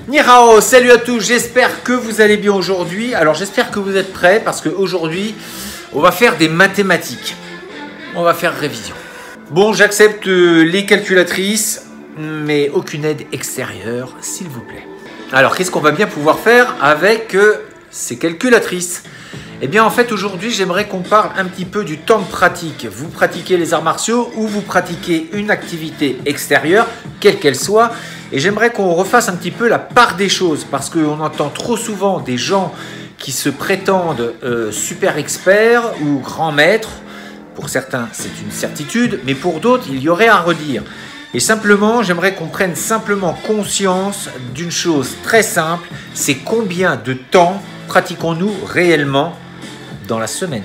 Ni hao, salut à tous, j'espère que vous allez bien aujourd'hui. Alors j'espère que vous êtes prêts parce qu'aujourd'hui, on va faire des mathématiques. On va faire révision. Bon, j'accepte les calculatrices, mais aucune aide extérieure, s'il vous plaît. Alors, qu'est-ce qu'on va bien pouvoir faire avec ces calculatrices? Eh bien, en fait, aujourd'hui, j'aimerais qu'on parle un petit peu du temps de pratique. Vous pratiquez les arts martiaux ou vous pratiquez une activité extérieure, quelle qu'elle soit. Et j'aimerais qu'on refasse un petit peu la part des choses parce qu'on entend trop souvent des gens qui se prétendent super experts ou grands maîtres. Pour certains, c'est une certitude, mais pour d'autres, il y aurait à redire. Et simplement, j'aimerais qu'on prenne simplement conscience d'une chose très simple, c'est combien de temps pratiquons-nous réellement dans la semaine.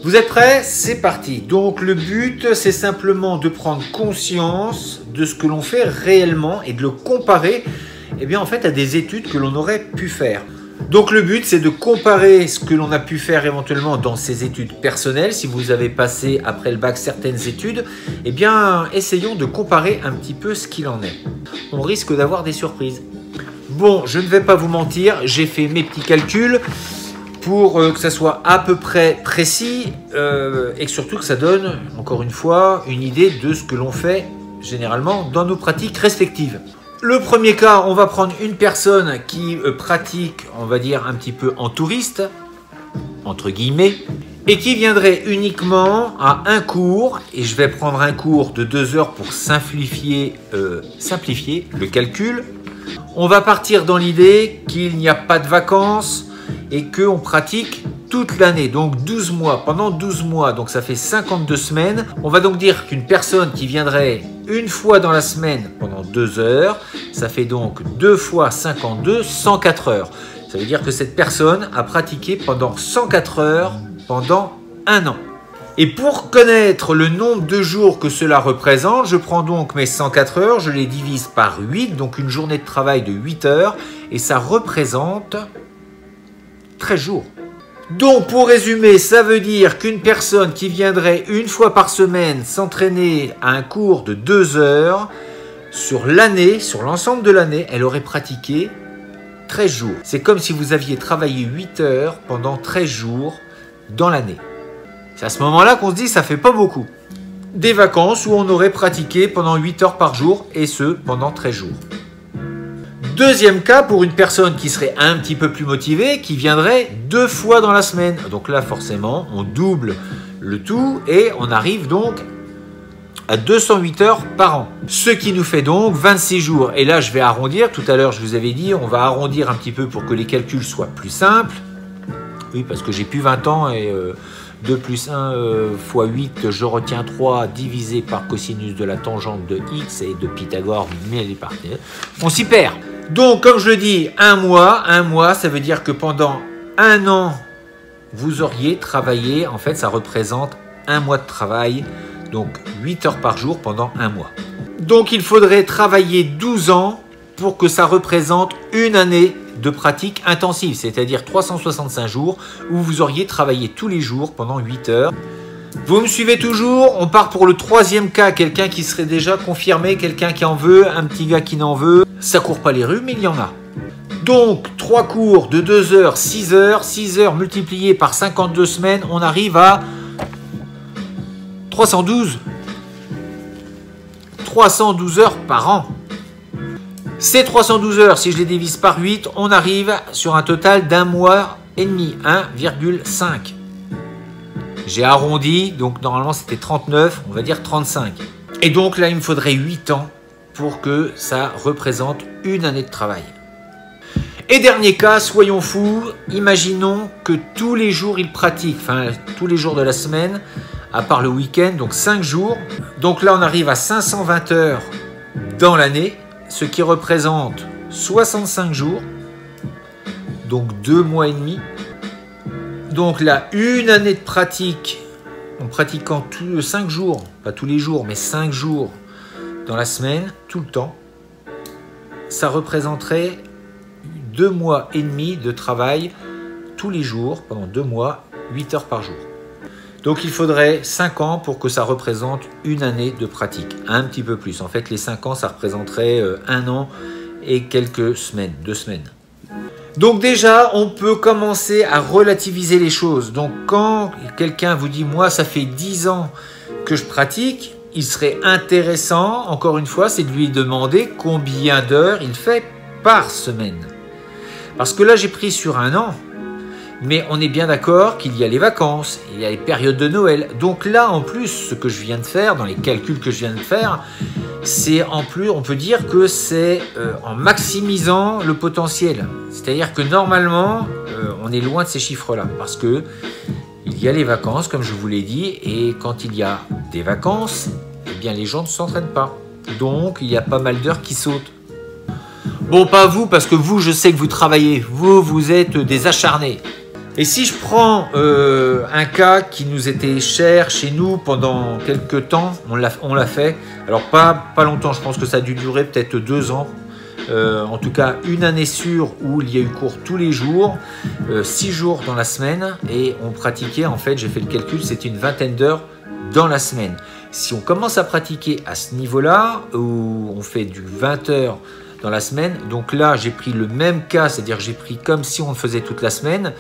Vous êtes prêts? C'est parti. Donc le but, c'est simplement de prendre conscience de ce que l'on fait réellement et de le comparer en fait, à des études que l'on aurait pu faire. Donc le but, c'est de comparer ce que l'on a pu faire éventuellement dans ses études personnelles. Si vous avez passé après le bac certaines études, essayons de comparer un petit peu ce qu'il en est. On risque d'avoir des surprises. Bon, je ne vais pas vous mentir, j'ai fait mes petits calculs pour que ça soit à peu près précis et surtout que ça donne, encore une fois, une idée de ce que l'on fait généralement dans nos pratiques respectives. Le premier cas, on va prendre une personne qui pratique, on va dire, un petit peu en touriste, entre guillemets, et qui viendrait uniquement à un cours, et je vais prendre un cours de 2 heures pour simplifier le calcul. On va partir dans l'idée qu'il n'y a pas de vacances et qu'on pratique toute l'année, donc 12 mois, pendant 12 mois, donc ça fait 52 semaines. On va donc dire qu'une personne qui viendrait une fois dans la semaine pendant 2 heures, ça fait donc 2 fois 52, 104 heures. Ça veut dire que cette personne a pratiqué pendant 104 heures pendant un an. Et pour connaître le nombre de jours que cela représente, je prends donc mes 104 heures, je les divise par 8, donc une journée de travail de 8 heures, et ça représente 13 jours. Donc pour résumer, ça veut dire qu'une personne qui viendrait une fois par semaine s'entraîner à un cours de 2 heures, sur l'année, sur l'ensemble de l'année, elle aurait pratiqué 13 jours. C'est comme si vous aviez travaillé 8 heures pendant 13 jours dans l'année. C'est à ce moment-là qu'on se dit que ça fait pas beaucoup. Des vacances où on aurait pratiqué pendant 8 heures par jour et ce pendant 13 jours. Deuxième cas, pour une personne qui serait un petit peu plus motivée, qui viendrait 2 fois dans la semaine. Donc là, forcément, on double le tout et on arrive donc à 208 heures par an. Ce qui nous fait donc 26 jours. Et là, je vais arrondir. Tout à l'heure, je vous avais dit, on va arrondir un petit peu pour que les calculs soient plus simples. Oui, parce que j'ai plus 20 ans et 2 plus 1 fois 8, je retiens 3 divisé par cosinus de la tangente de x et de Pythagore, mais les partenaires. On s'y perd. Donc, comme je le dis, un mois, ça veut dire que pendant un an, vous auriez travaillé, en fait, ça représente un mois de travail, donc 8 heures par jour pendant un mois. Donc, il faudrait travailler 12 ans pour que ça représente une année de pratique intensive, c'est-à-dire 365 jours où vous auriez travaillé tous les jours pendant 8 heures. Vous me suivez toujours? On part pour le troisième cas, quelqu'un qui serait déjà confirmé, quelqu'un qui en veut, un petit gars qui n'en veut. Ça court pas les rues, mais il y en a. Donc, 3 cours de 2 heures, 6 heures, 6 heures multipliées par 52 semaines, on arrive à 312. 312 heures par an. Ces 312 heures, si je les divise par 8, on arrive sur un total d'un mois et demi, 1,5. J'ai arrondi, donc normalement c'était 39, on va dire 35. Et donc là, il me faudrait 8 ans pour que ça représente une année de travail. Et dernier cas, soyons fous, imaginons que tous les jours il pratique, enfin tous les jours de la semaine, à part le week-end, donc 5 jours. Donc là, on arrive à 520 heures dans l'année, ce qui représente 65 jours, donc 2 mois et demi. Donc là, une année de pratique, en pratiquant 5 jours, pas tous les jours, mais 5 jours dans la semaine, tout le temps, ça représenterait 2 mois et demi de travail tous les jours, pendant 2 mois, 8 heures par jour. Donc il faudrait 5 ans pour que ça représente une année de pratique, un petit peu plus. En fait, les 5 ans, ça représenterait 1 an et quelques semaines, 2 semaines. Donc déjà, on peut commencer à relativiser les choses. Donc quand quelqu'un vous dit « moi, ça fait 10 ans que je pratique », il serait intéressant, encore une fois, c'est de lui demander combien d'heures il fait par semaine. Parce que là, j'ai pris sur 1 an, mais on est bien d'accord qu'il y a les vacances, il y a les périodes de Noël. Donc là, en plus, ce que je viens de faire, dans les calculs que je viens de faire, c'est en plus, on peut dire que c'est en maximisant le potentiel. C'est-à-dire que normalement, on est loin de ces chiffres-là, parce que il y a les vacances, comme je vous l'ai dit, et quand il y a des vacances, eh bien les gens ne s'entraînent pas. Donc, il y a pas mal d'heures qui sautent. Bon, pas vous, parce que vous, je sais que vous travaillez. Vous êtes des acharnés. Et si je prends un cas qui nous était cher chez nous pendant quelques temps, on l'a fait. Alors, pas longtemps, je pense que ça a dû durer peut-être 2 ans. En tout cas, 1 année sûre où il y a eu cours tous les jours, 6 jours dans la semaine. Et on pratiquait, en fait, j'ai fait le calcul, c'était une vingtaine d'heures dans la semaine. Si on commence à pratiquer à ce niveau-là, où on fait du 20 heures dans la semaine, donc là j'ai pris le même cas, c'est-à-dire j'ai pris comme si on le faisait toute la semaine,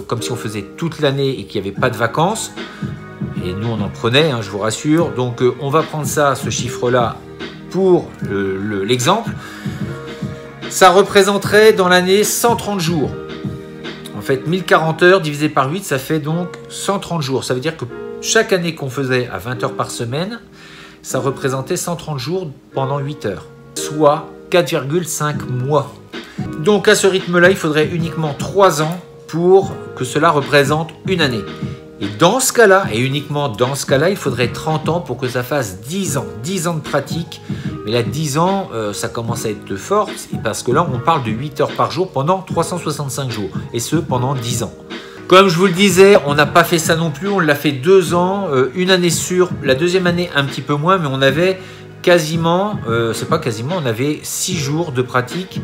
comme si on faisait toute l'année et qu'il n'y avait pas de vacances, et nous on en prenait, hein, je vous rassure. Donc on va prendre ça, ce chiffre-là, pour l'exemple. Ça représenterait dans l'année 130 jours. En fait, 1040 heures divisé par 8, ça fait donc 130 jours. Ça veut dire que chaque année qu'on faisait à 20 heures par semaine, ça représentait 130 jours pendant 8 heures, soit 4,5 mois. Donc à ce rythme-là, il faudrait uniquement 3 ans pour que cela représente 1 année. Et dans ce cas-là, et uniquement dans ce cas-là, il faudrait 30 ans pour que ça fasse 10 ans. 10 ans de pratique. Mais là, 10 ans, ça commence à être fort, parce que là, on parle de 8 heures par jour pendant 365 jours. Et ce, pendant 10 ans. Comme je vous le disais, on n'a pas fait ça non plus. On l'a fait 2 ans, 1 année sûre. La deuxième année, un petit peu moins, mais on avait quasiment, c'est pas quasiment, on avait 6 jours de pratique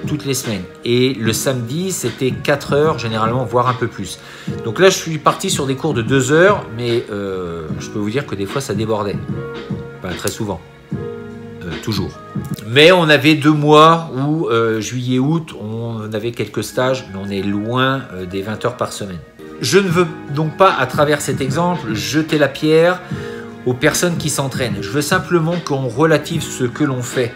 toutes les semaines. Et le samedi, c'était 4 heures généralement, voire un peu plus. Donc là, je suis parti sur des cours de 2 heures, mais je peux vous dire que des fois, ça débordait. Enfin, très souvent. Toujours. Mais on avait 2 mois où, juillet, août, on avait quelques stages, mais on est loin des 20 heures par semaine. Je ne veux donc pas, à travers cet exemple, jeter la pierre aux personnes qui s'entraînent. Je veux simplement qu'on relative ce que l'on fait.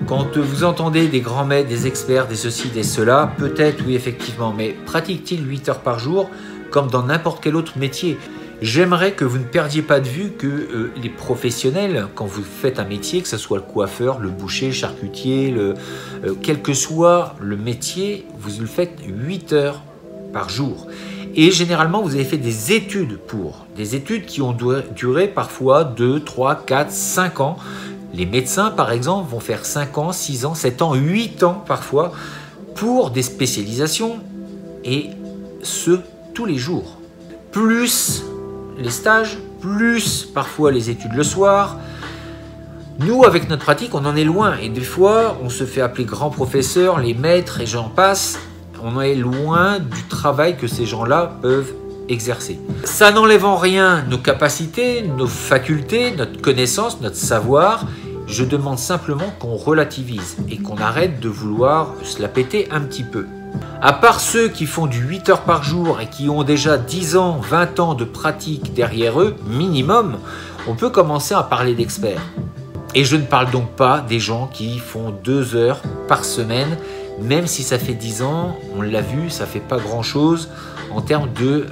Quand vous entendez des grands maîtres, des experts, des ceci, des cela, peut-être oui effectivement, mais pratique-t-il 8 heures par jour comme dans n'importe quel autre métier? J'aimerais que vous ne perdiez pas de vue que les professionnels, quand vous faites un métier, que ce soit le coiffeur, le boucher, le charcutier, quel que soit le métier, vous le faites 8 heures par jour. Et généralement, vous avez fait des études des études qui ont duré parfois 2, 3, 4, 5 ans. Les médecins, par exemple, vont faire 5 ans, 6 ans, 7 ans, 8 ans parfois pour des spécialisations, et ce, tous les jours. Plus les stages, plus parfois les études le soir. Nous, avec notre pratique, on en est loin. Et des fois, on se fait appeler grand professeur, les maîtres et j'en passe. On est loin du travail que ces gens-là peuvent exercer. Ça n'enlève en rien nos capacités, nos facultés, notre connaissance, notre savoir. Je demande simplement qu'on relativise et qu'on arrête de vouloir se la péter un petit peu. À part ceux qui font du 8 heures par jour et qui ont déjà 10 ans, 20 ans de pratique derrière eux, minimum, on peut commencer à parler d'experts. Et je ne parle donc pas des gens qui font 2 heures par semaine, même si ça fait 10 ans, on l'a vu, ça ne fait pas grand-chose en termes de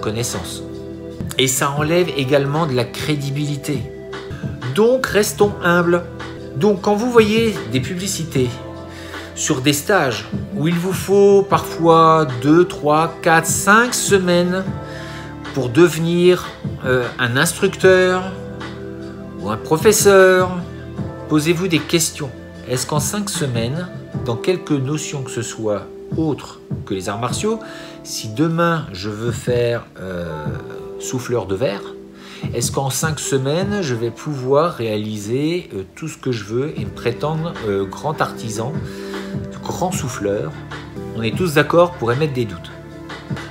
connaissances. Et ça enlève également de la crédibilité. Donc restons humbles. Donc quand vous voyez des publicités sur des stages où il vous faut parfois 2, 3, 4, 5 semaines pour devenir un instructeur ou un professeur, posez-vous des questions. Est-ce qu'en 5 semaines, dans quelques notions que ce soit autres que les arts martiaux, si demain je veux faire souffleur de verre, est-ce qu'en 5 semaines, je vais pouvoir réaliser tout ce que je veux et me prétendre grand artisan, grand souffleur? On est tous d'accord pour émettre des doutes.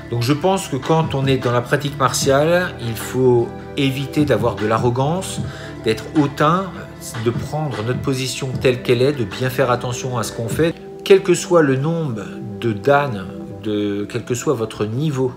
Donc je pense que quand on est dans la pratique martiale, il faut éviter d'avoir de l'arrogance, d'être hautain, de prendre notre position telle qu'elle est, de bien faire attention à ce qu'on fait, quel que soit le nombre de dan, quel que soit votre niveau.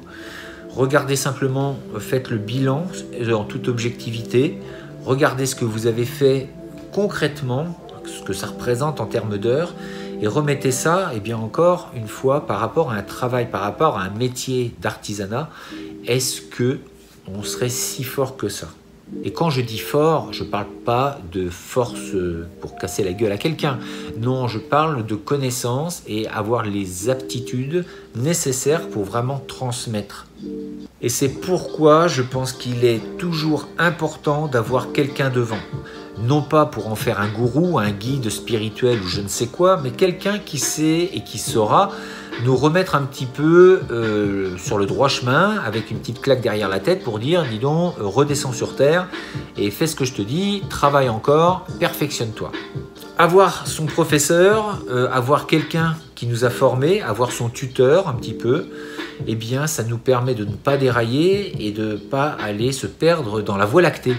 Regardez simplement, faites le bilan en toute objectivité, regardez ce que vous avez fait concrètement, ce que ça représente en termes d'heures, et remettez ça, et bien encore une fois, par rapport à un travail, par rapport à un métier d'artisanat. Est-ce que on serait si fort que ça? Et quand je dis fort, je ne parle pas de force pour casser la gueule à quelqu'un. Non, je parle de connaissances et avoir les aptitudes nécessaires pour vraiment transmettre. Et c'est pourquoi je pense qu'il est toujours important d'avoir quelqu'un devant. Non pas pour en faire un gourou, un guide spirituel ou je ne sais quoi, mais quelqu'un qui sait et qui saura nous remettre un petit peu sur le droit chemin avec une petite claque derrière la tête pour dire, dis donc, redescends sur terre et fais ce que je te dis, travaille encore, perfectionne-toi. Avoir son professeur, avoir quelqu'un qui nous a formés, avoir son tuteur un petit peu, eh bien ça nous permet de ne pas dérailler et de ne pas aller se perdre dans la voie lactée.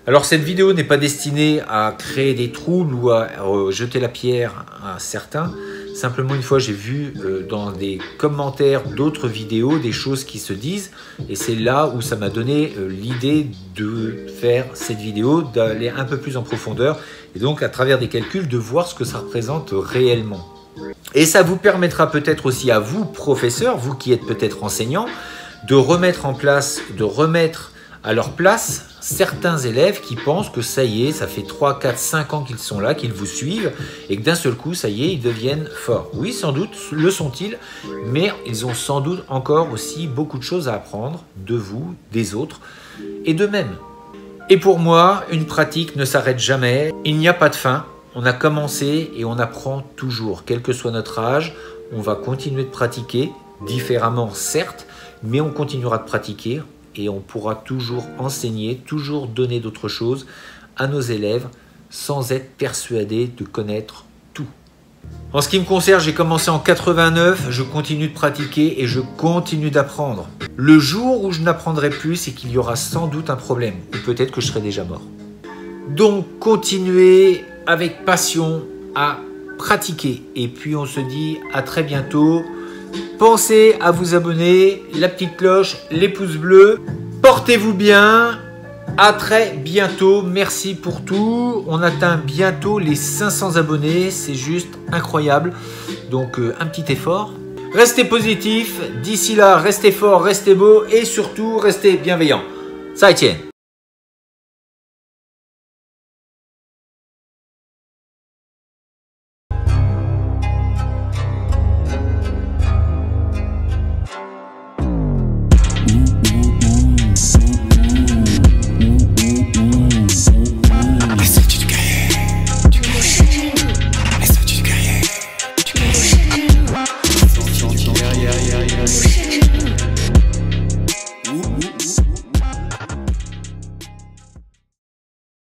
Alors cette vidéo n'est pas destinée à créer des troubles ou à jeter la pierre à certains. Simplement une fois j'ai vu dans des commentaires d'autres vidéos des choses qui se disent et c'est là où ça m'a donné l'idée de faire cette vidéo, d'aller un peu plus en profondeur et donc à travers des calculs de voir ce que ça représente réellement. Et ça vous permettra peut-être aussi à vous professeurs, vous qui êtes peut-être enseignants, de remettre en place, de remettre à leur place certains élèves qui pensent que ça y est, ça fait 3, 4, 5 ans qu'ils sont là, qu'ils vous suivent et que d'un seul coup, ça y est, ils deviennent forts. Oui, sans doute, le sont-ils, mais ils ont sans doute encore aussi beaucoup de choses à apprendre de vous, des autres et d'eux-mêmes. Et pour moi, une pratique ne s'arrête jamais, il n'y a pas de fin, on a commencé et on apprend toujours, quel que soit notre âge, on va continuer de pratiquer, différemment certes, mais on continuera de pratiquer. Et on pourra toujours enseigner, toujours donner d'autres choses à nos élèves sans être persuadé de connaître tout. En ce qui me concerne, j'ai commencé en 89, je continue de pratiquer et je continue d'apprendre. Le jour où je n'apprendrai plus, c'est qu'il y aura sans doute un problème, ou peut-être que je serai déjà mort. Donc continuez avec passion à pratiquer. Et puis on se dit à très bientôt. Pensez à vous abonner, la petite cloche, les pouces bleus. Portez-vous bien. À très bientôt. Merci pour tout. On atteint bientôt les 500 abonnés. C'est juste incroyable. Donc un petit effort. Restez positif. D'ici là, restez fort, restez beau et surtout restez bienveillant. Ça, Etienne.